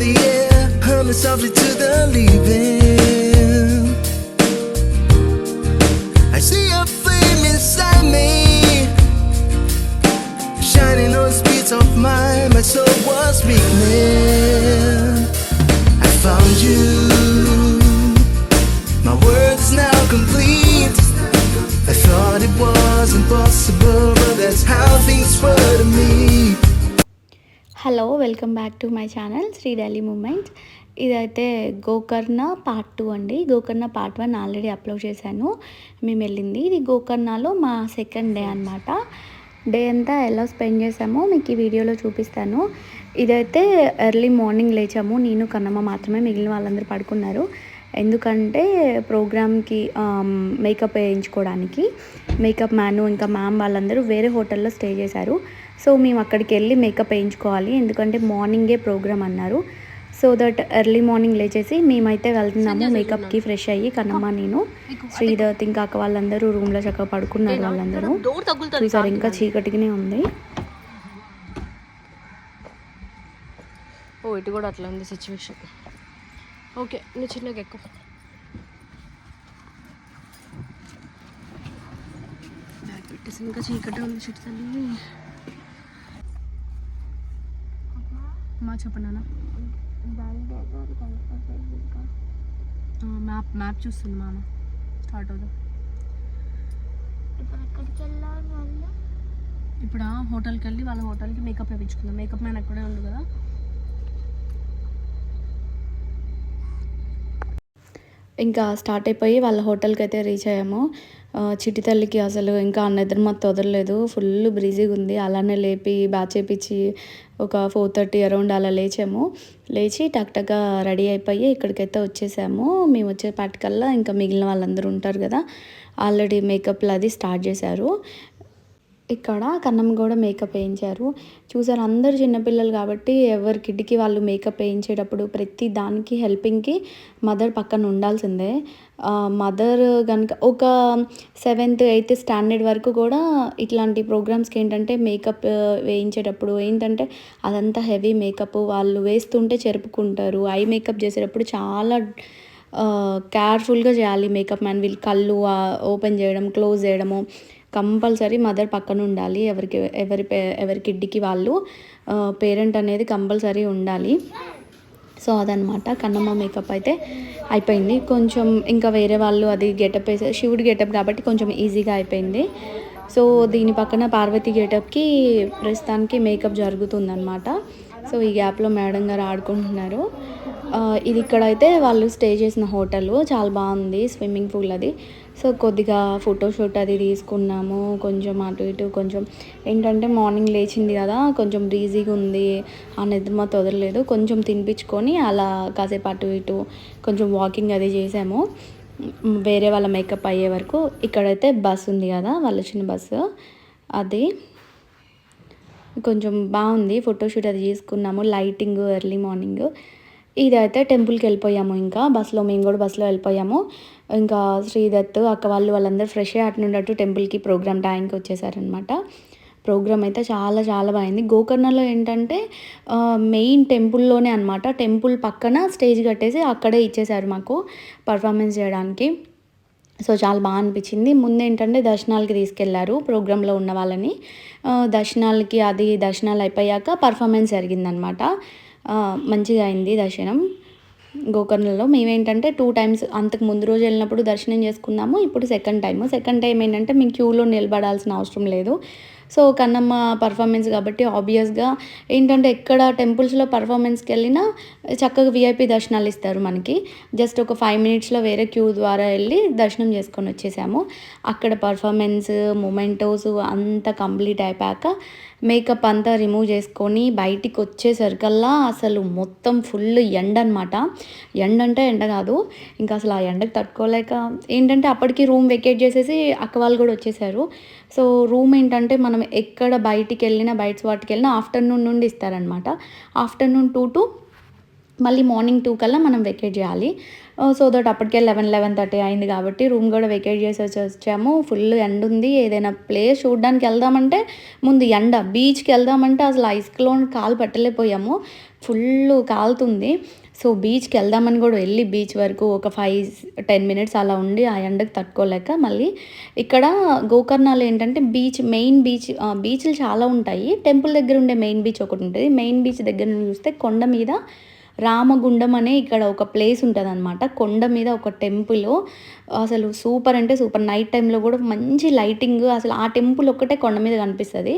the air, humming softly to the leaving. I see a flame inside me, shining on the speeds of mine. My soul was weakening. I found you. My world is now complete. I thought it was impossible, but that's how things were to me. Hello, welcome back to my channel Sri daily moments. ఇదైతే Gokarna part 2 అండి. Gokarna part 1 already upload చేశాను, మేము వెళ్ళింది. ఇది గోకర్ణలో మా second day అనమాట. Day అంతా ఎలా స్పెండ్ చేసామో మీకు ఈ వీడియోలో చూపిస్తాను. ఇదైతే ఎర్లీ మార్నింగ్ లేచాము, నేను కన్నమ్మ మాత్రమే, మిగిలిన వాళ్ళందరూ పడుకున్నారు. ఎందుకంటే ప్రోగ్రామ్కి మేకప్ వేయించుకోవడానికి మేకప్ మ్యాను ఇంకా మ్యామ్ వాళ్ళందరూ వేరే హోటల్లో స్టే చేశారు. సో మేము అక్కడికి వెళ్ళి మేకప్ వేయించుకోవాలి, ఎందుకంటే మార్నింగే ప్రోగ్రామ్ అన్నారు. సో దట్ ఎర్లీ మార్నింగ్ లేచేసి మేమైతే వెళ్తున్నాము మేకప్కి. ఫ్రెష్ అయ్యి కన్నమ్మ, నేను, శ్రీదత్ ఇంకా అక్క వాళ్ళందరూ రూమ్లో చక్కగా పడుకున్నారు. వాళ్ళందరూ చూసారు, ఇంకా చీకటిగానే ఉంది. ఓ ఇటు కూడా అట్లా ఉంది సిచ్యువేషన్. ఓకే, నువ్వు చిన్నగా ఎక్కువ బ్యాగ్ పెట్టేసి ఇంకా చీకటి ఉంది. చుట్టూ తల్లి మా చెప్పండి మ్యాప్ మ్యాప్ చూస్తుంది మామ. స్టార్ట్ అవుదాం. ఇప్పుడు హోటల్కి వెళ్ళి వాళ్ళ హోటల్కి మేకప్ వేయించుకుందాం. మేకప్ మ్యాన్ అక్కడే ఉంది కదా. ఇంకా స్టార్ట్ అయిపోయి వాళ్ళ హోటల్కి అయితే రీచ్ అయ్యాము. చిట్టి తల్లికి అసలు ఇంకా నిద్ర మాత్రం వదలలేదు, ఫుల్ బ్రీజీగా ఉంది. అలానే లేపి బ్యాచ్ చేయించి ఒక 4:30 అరౌండ్ అలా లేచాము. లేచి టక్ రెడీ అయిపోయి ఇక్కడికైతే వచ్చేసాము. మేము వచ్చేపాటికల్లా ఇంకా మిగిలిన వాళ్ళందరూ ఉంటారు కదా, ఆల్రెడీ మేకప్లు అది స్టార్ట్ చేశారు. ఇక్కడ కన్నమ్మ కూడా మేకప్ వేయించారు. చూసారు, అందరు చిన్నపిల్లలు కాబట్టి ఎవరి కిడ్కి వాళ్ళు మేకప్ వేయించేటప్పుడు ప్రతి దానికి హెల్పింగ్కి మదర్ పక్కన ఉండాల్సిందే. మదర్ కనుక ఒక 7th 8th స్టాండర్డ్ వరకు కూడా ఇట్లాంటి ప్రోగ్రామ్స్కి ఏంటంటే మేకప్ వేయించేటప్పుడు ఏంటంటే అదంతా హెవీ మేకప్, వాళ్ళు వేస్తుంటే చెరుపుకుంటారు. ఐ మేకప్ చేసేటప్పుడు చాలా కేర్ఫుల్గా చేయాలి మేకప్ మ్యాన్. వీళ్ళు కళ్ళు ఓపెన్ చేయడం, క్లోజ్ చేయడము కంపల్సరీ మదర్ పక్కన ఉండాలి. ఎవరి కిడ్కి వాళ్ళు పేరెంట్ అనేది కంపల్సరీ ఉండాలి. సో అదనమాట, కన్నమ్మ మేకప్ అయితే అయిపోయింది. కొంచెం ఇంకా వేరే వాళ్ళు అది గెటప్ వేసే శివుడి గెటప్ కాబట్టి కొంచెం ఈజీగా అయిపోయింది. సో దీని పక్కన పార్వతి గెటప్కి ప్రస్తుతానికి మేకప్ జరుగుతుందన్నమాట. సో ఈ గ్యాప్లో మేడం గారు ఆడుకుంటున్నారు. ఇది ఇక్కడైతే వాళ్ళు స్టే చేసిన హోటల్ చాలా బాగుంది, స్విమ్మింగ్ పూల్ అది. సో కొద్దిగా ఫోటోషూట్ అది తీసుకున్నాము. కొంచెం అటు ఇటు కొంచెం ఏంటంటే మార్నింగ్ లేచింది కదా, కొంచెం బ్రీజీగా ఉంది, ఆ నిద్ర వదలలేదు. కొంచెం తినిపించుకొని అలా కాసేపు అటు ఇటు కొంచెం వాకింగ్ అది చేసాము వేరే వాళ్ళ మేకప్ అయ్యే వరకు. ఇక్కడైతే బస్ ఉంది కదా, వాళ్ళు వచ్చిన బస్సు, అది కొంచెం బాగుంది. ఫోటోషూట్ అది తీసుకున్నాము, లైటింగ్ ఎర్లీ మార్నింగ్. ఇదైతే టెంపుల్కి వెళ్ళిపోయాము. ఇంకా బస్సులో, మేము కూడా బస్సులో వెళ్ళిపోయాము. ఇంకా శ్రీదత్ అక్క వాళ్ళందరూ ఫ్రెష్ అయ్యి అటు నుండి అటు టెంపుల్కి ప్రోగ్రామ్ టైంకి వచ్చేసారనమాట. ప్రోగ్రామ్ అయితే చాలా చాలా బాగుంది. గోకర్ణలో ఏంటంటే మెయిన్ టెంపుల్లోనే అనమాట, టెంపుల్ పక్కన స్టేజ్ కట్టేసి అక్కడే ఇచ్చేసారు మాకు పర్ఫార్మెన్స్ చేయడానికి. సో చాలా బాగా అనిపించింది. ముందు ఏంటంటే దర్శనాలకి తీసుకెళ్లారు ప్రోగ్రాంలో ఉన్న వాళ్ళని. దర్శనాలు అయిపోయాక పర్ఫార్మెన్స్ జరిగిందనమాట. మంచిగా అయింది దర్శనం గోకర్ణలో. మేమేంటంటే 2 times అంతకు ముందు రోజు వెళ్ళినప్పుడు దర్శనం చేసుకున్నాము. ఇప్పుడు సెకండ్ టైం ఏంటంటే మేము క్యూలో నిలబడాల్సిన అవసరం లేదు. సో కన్నమ్మ పర్ఫార్మెన్స్ కాబట్టి ఆబ్వియస్గా ఏంటంటే ఎక్కడ టెంపుల్స్లో పర్ఫార్మెన్స్కి వెళ్ళినా చక్కగా విఐపి దర్శనాలు ఇస్తారు మనకి. జస్ట్ ఒక 5 minutesలో వేరే క్యూ ద్వారా వెళ్ళి దర్శనం చేసుకొని వచ్చేసాము. అక్కడ పర్ఫార్మెన్స్ మొమెంటోస్ అంతా కంప్లీట్ అయిపోయాక మేకప్ అంతా రిమూవ్ చేసుకొని బయటికి వచ్చేసరికల్లా అసలు మొత్తం ఫుల్ ఎండ అనమాట. ఎండ అంటే ఎండ కాదు, ఇంకా అసలు ఆ ఎండకు తట్టుకోలేక ఏంటంటే అప్పటికి రూమ్ వెకేట్ చేసేసి అక్క వాళ్ళు కూడా వచ్చేసారు. సో రూమ్ ఏంటంటే మనం ఎక్కడ బయటికి వెళ్ళినా బయట వాటికి వెళ్ళినా ఆఫ్టర్నూన్ నుండి ఇస్తారనమాట. ఆఫ్టర్నూన్ 2 to మళ్ళీ మార్నింగ్ 2 కల్లా మనం వెకేట్ చేయాలి. సో దట్ అప్పటికే 11:30 అయింది కాబట్టి రూమ్ కూడా వెకేట్ చేసేసి వచ్చాము. ఫుల్ ఎండ ఉంది. ఏదైనా ప్లేస్ చూడడానికి వెళ్దామంటే ముందు ఎండ. బీచ్కి వెళ్దామంటే అసలు ఐస్లో కాలు పెట్టలేకపోయాము. ఫుల్ కాలుతుంది. సో బీచ్కి వెళ్దామని కూడా వెళ్ళి బీచ్ వరకు ఒక 5-10 మినిట్స్ అలా ఉండి ఆ ఎండకు తట్టుకోలేక మళ్ళీ ఇక్కడ గోకర్ణాలో ఏంటంటే మెయిన్ బీచ్లు చాలా ఉంటాయి. టెంపుల్ దగ్గర ఉండే మెయిన్ బీచ్ ఒకటి ఉంటుంది. మెయిన్ బీచ్ దగ్గర నుంచి చూస్తే కొండ మీద రామగుండం అనే ఇక్కడ ఒక ప్లేస్ ఉంటుంది అనమాట. కొండ మీద ఒక టెంపుల్ అసలు సూపర్ అంటే సూపర్. నైట్ టైంలో కూడా మంచి లైటింగ్. అసలు ఆ టెంపుల్ ఒక్కటే కొండ మీద కనిపిస్తుంది.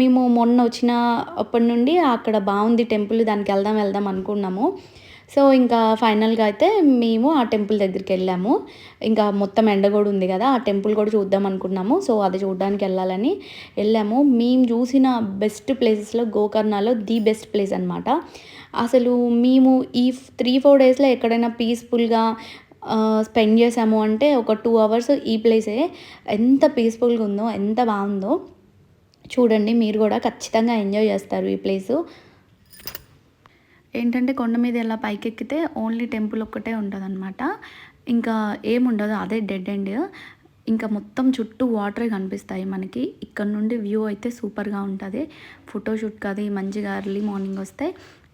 మేము మొన్న వచ్చినప్పటి నుండి అక్కడ బాగుంది టెంపుల్, దానికి వెళ్దాం అనుకున్నాము. సో ఇంకా ఫైనల్గా అయితే మేము ఆ టెంపుల్ దగ్గరికి వెళ్ళాము. ఇంకా మొత్తం ఎండ కూడా ఉంది కదా, ఆ టెంపుల్ కూడా చూద్దాం అనుకున్నాము. సో అది చూడడానికి వెళ్ళాలని వెళ్ళాము. మేము చూసిన బెస్ట్ ప్లేసెస్లో గోకర్ణలో ది బెస్ట్ ప్లేస్ అనమాట. అసలు మేము ఈ 3-4 డేస్లో ఎక్కడైనా పీస్ఫుల్గా స్పెండ్ చేసాము అంటే ఒక 2 అవర్స్ ఈ ప్లేసే. ఎంత పీస్ఫుల్గా ఉందో, ఎంత బాగుందో చూడండి. మీరు కూడా ఖచ్చితంగా ఎంజాయ్ చేస్తారు ఈ ప్లేసు. ఏంటంటే కొండ మీద ఇలా పైకెక్కితే ఓన్లీ టెంపుల్ ఒక్కటే ఉంటుంది అనమాట. ఇంకా ఏముండదు, అదే డెడ్ ఎండ్. ఇంకా మొత్తం చుట్టూ వాటరే కనిపిస్తాయి మనకి. ఇక్కడ నుండి వ్యూ అయితే సూపర్గా ఉంటుంది. ఫోటోషూట్కి అది మంచిగా ఎర్లీ మార్నింగ్ వస్తే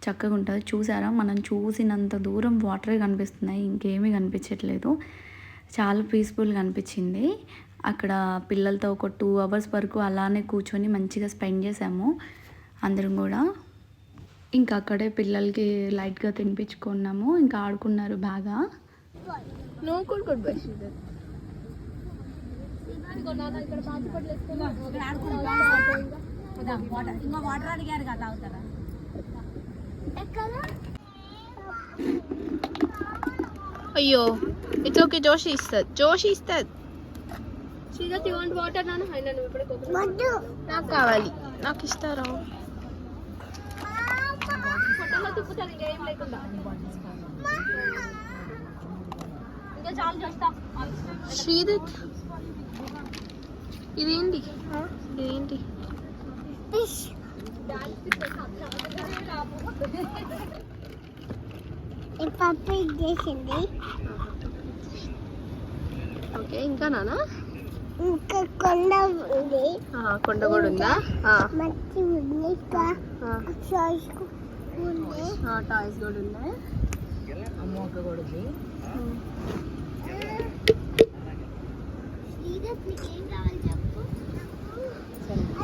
చక్కగా ఉంటుంది. చూసారా, మనం చూసినంత దూరం వాటరే కనిపిస్తున్నాయి, ఇంకేమీ కనిపించట్లేదు. చాలా పీస్ఫుల్గా అనిపించింది. అక్కడ పిల్లలతో ఒక 2 అవర్స్ వరకు అలానే కూర్చొని మంచిగా స్పెండ్ చేసాము అందరం కూడా. ఇంకా అక్కడే పిల్లలకి లైట్గా తినిపించుకున్నాము. ఇంకా ఆడుకున్నారు బాగా. అయ్యో ఇట్స్ ఓకే, జోషి ఇస్తుంది. నాకు కావాలి, నాకు ఇస్తారా? శ్రీదత్ ఇదేంటి? ఓకే, ఇంకా నానా కొండ కూడా ఉందా? టాయ్స్ కూడా ఉన్నాయి.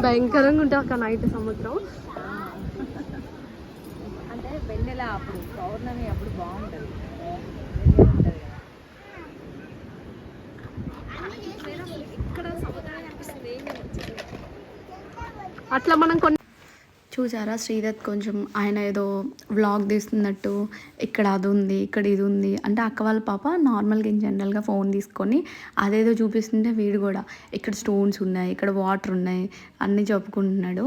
భయంకరంగా ఉంటుంది అక్కడ నైట్ సముద్రం. అంటే వెన్నెల అప్పుడు పౌర్ణమి అప్పుడు బాగుంటుంది. అట్లా మనం కొన్ని చూసారా, శ్రీదత్ కొంచెం ఆయన ఏదో వ్లాగ్ తీస్తున్నట్టు ఇక్కడ అది ఉంది, ఇక్కడ ఇది ఉంది అంటే అక్క వాళ్ళ పాప నార్మల్గా జనరల్గా ఫోన్ తీసుకొని అదేదో చూపిస్తుంటే వీడు కూడా ఇక్కడ స్టోన్స్ ఉన్నాయి, ఇక్కడ వాటర్ ఉన్నాయి అన్నీ చెప్పుకుంటున్నాడు.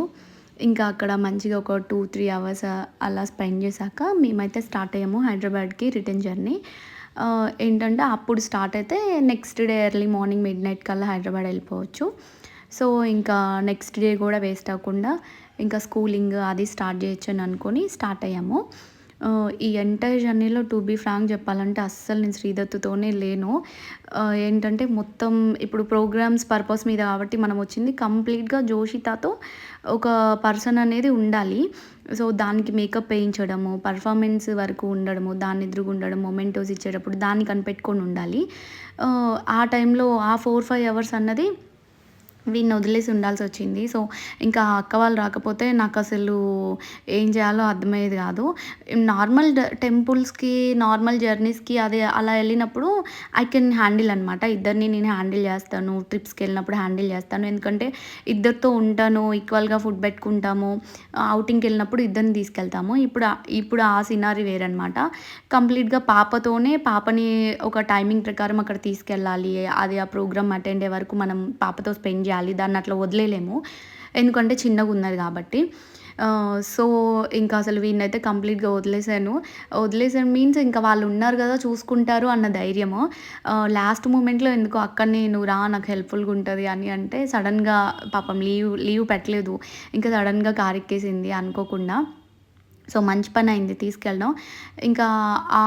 ఇంకా అక్కడ మంచిగా ఒక 2-3 అవర్స్ అలా స్పెండ్ చేశాక మేమైతే స్టార్ట్ అయ్యాము హైదరాబాద్కి రిటర్న్ జర్నీ. ఏంటంటే అప్పుడు స్టార్ట్ అయితే next day early morning midnight కల్లా హైదరాబాద్ వెళ్ళిపోవచ్చు. సో ఇంకా నెక్స్ట్ డే కూడా వేస్ట్ అవ్వకుండా ఇంకా స్కూలింగ్ అది స్టార్ట్ చేయొచ్చు అని అనుకొని స్టార్ట్ అయ్యాము. ఈ ఎంటైర్ జర్నీలో టు బీ ఫ్రాంక్ చెప్పాలంటే అస్సలు నేను శ్రీదత్తుతోనే లేను. ఏంటంటే మొత్తం ఇప్పుడు ప్రోగ్రామ్స్ పర్పస్ మీద కాబట్టి మనం వచ్చింది కంప్లీట్గా జోషితాతో ఒక పర్సన్ అనేది ఉండాలి. సో దానికి మేకప్ వేయించడము, పర్ఫార్మెన్స్ వరకు ఉండడము, దాన్ని ఎదురుగా ఉండడం, మొమెంటోస్ ఇచ్చేటప్పుడు దాన్ని కనిపెట్టుకొని ఉండాలి. ఆ టైంలో ఆ 4-5 అవర్స్ అన్నది వీడిని వదిలేసి ఉండాల్సి వచ్చింది. సో ఇంకా అక్క వాళ్ళు రాకపోతే నాకు అసలు ఏం చేయాలో అర్థమయ్యేది కాదు. నార్మల్ టెంపుల్స్కి, నార్మల్ జర్నీస్కి అదే అలా వెళ్ళినప్పుడు ఐ కెన్ హ్యాండిల్ అనమాట. ఇద్దరిని నేను హ్యాండిల్ చేస్తాను. ట్రిప్స్కి వెళ్ళినప్పుడు హ్యాండిల్ చేస్తాను. ఎందుకంటే ఇద్దరితో ఉంటాను, ఈక్వల్గా ఫుడ్ పెట్టుకుంటాము. అవుటింగ్కి వెళ్ళినప్పుడు ఇద్దరిని తీసుకెళ్తాము. ఇప్పుడు ఆ సినారీ వేరనమాట. కంప్లీట్గా పాపని ఒక టైమింగ్ ప్రకారం అక్కడ తీసుకెళ్ళాలి. అది ఆ ప్రోగ్రామ్ అటెండ్ అయ్యే వరకు మనం పాపతో స్పెండ్ చేయాలి. దాన్ని అట్లా వదిలేలేము, ఎందుకంటే చిన్నగా ఉన్నది కాబట్టి. సో ఇంకా అసలు వీడినైతే కంప్లీట్గా వదిలేసాను మీన్స్ ఇంకా వాళ్ళు ఉన్నారు కదా చూసుకుంటారు అన్న ధైర్యము. లాస్ట్ మూమెంట్లో ఎందుకో అక్కడిని నువ్వు రా నాకు హెల్ప్ఫుల్గా ఉంటుంది అని అంటే సడన్గా పాపం లీవ్ పెట్టలేదు. ఇంకా సడన్గా కారు ఎక్కేసింది అనుకోకుండా. సో మంచి పని అయింది తీసుకెళ్ళడం. ఇంకా ఆ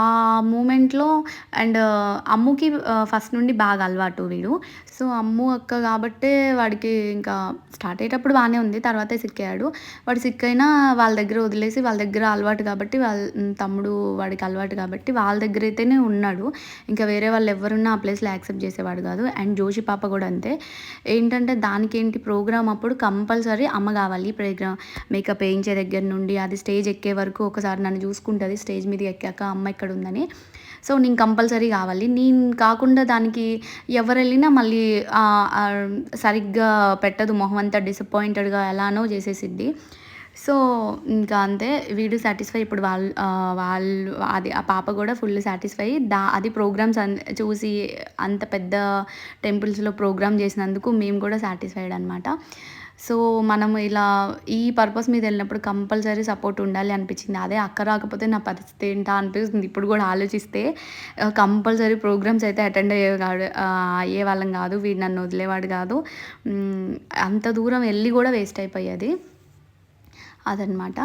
మూమెంట్‌లో అండ్ అమ్ముకి ఫస్ట్ నుండి బాగా అలవాటు వీడు. సో అమ్ము అక్క కాబట్టే వాడికి ఇంకా స్టార్ట్ అయ్యేటప్పుడు బానే ఉంది. తర్వాతే సిక్కయ్యాడు. వాడు సిక్కయినా వాళ్ళ దగ్గర వదిలేసి వాళ్ళ దగ్గర అలవాటు కాబట్టి తమ్ముడు వాడికి అలవాటు కాబట్టి వాళ్ళ దగ్గరైతేనే ఉన్నాడు. ఇంకా వేరే వాళ్ళు ఎవ్వరున్నా ఆ ప్లేస్‌లో యాక్సెప్ట్ చేసేవాడు కాదు. అండ్ జోషి పాప కూడా అంతే. ఏంటంటే దానికేంటి ప్రోగ్రామ్ అప్పుడు కంపల్సరీ అమ్మ కావాలి. మేకప్ వేయించే దగ్గర నుండి అది స్టేజ్ ఎక్కే వరకు ఒకసారి నన్ను చూసుకుంటుంది. స్టేజ్ మీదకి ఎక్కాక అమ్మ ఇక్కడ ఉందని. సో నేను కంపల్సరీ కావాలి. నేను కాకుండా దానికి ఎవరు వెళ్ళినా మళ్ళీ సరిగ్గా పెట్టదు. మొహం అంతా డిసప్పాయింటెడ్గా ఎలానో చేసేసిద్ది. సో ఇంకా అంతే వీడు సాటిస్ఫై. ఇప్పుడు వాళ్ళు అది ఆ పాప కూడా ఫుల్ సాటిస్ఫై. అది ప్రోగ్రామ్స్ చూసి అంత పెద్ద టెంపుల్స్లో ప్రోగ్రామ్ చేసినందుకు మేము కూడా సాటిస్ఫైడ్ అనమాట. సో మనం ఇలా ఈ పర్పస్ మీద వెళ్ళినప్పుడు కంపల్సరీ సపోర్ట్ ఉండాలి అనిపించింది. అదే అక్క రాకపోతే నా పరిస్థితి ఏంటా అనిపిస్తుంది ఇప్పుడు కూడా ఆలోచిస్తే. కంపల్సరీ ప్రోగ్రామ్స్ అయితే అటెండ్ అయ్యేవాళ్ళం కాదు. వీడు నన్ను వదిలేవాడు కాదు. అంత దూరం వెళ్ళి కూడా వేస్ట్ అయిపోయేది. అదనమాట.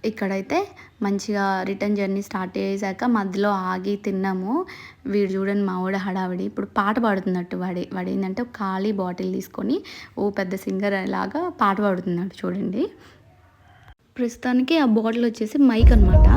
ఇక్కడైతే మంచిగా రిటర్న్ జర్నీ స్టార్ట్ చేసాక మధ్యలో ఆగి తిన్నాము. వీడు చూడండి మా వాడు హడావిడి. ఇప్పుడు పాట పాడుతున్నట్టు వాడు ఏంటంటే ఒక ఖాళీ బాటిల్ తీసుకొని పెద్ద సింగర్ లాగా పాట పాడుతున్నాడు చూడండి. ప్రస్తుతానికి ఆ బాటిల్ వచ్చేసి మైక్ అనమాట.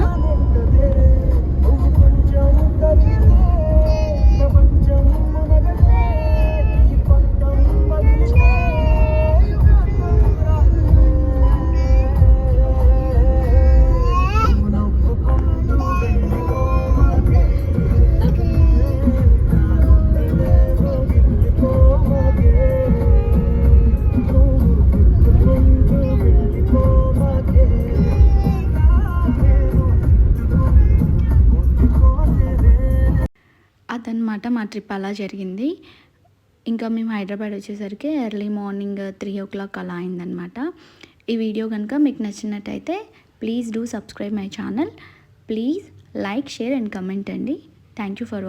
అదనమాట మా ట్రిప్ అలా జరిగింది. ఇంకా మేము హైదరాబాద్ వచ్చేసరికి ఎర్లీ మార్నింగ్ 3 o'clock అలా అయిందనమాట. ఈ వీడియో కనుక మీకు నచ్చినట్టయితే please do subscribe my channel. Please like, share and comment అండి. Thank you for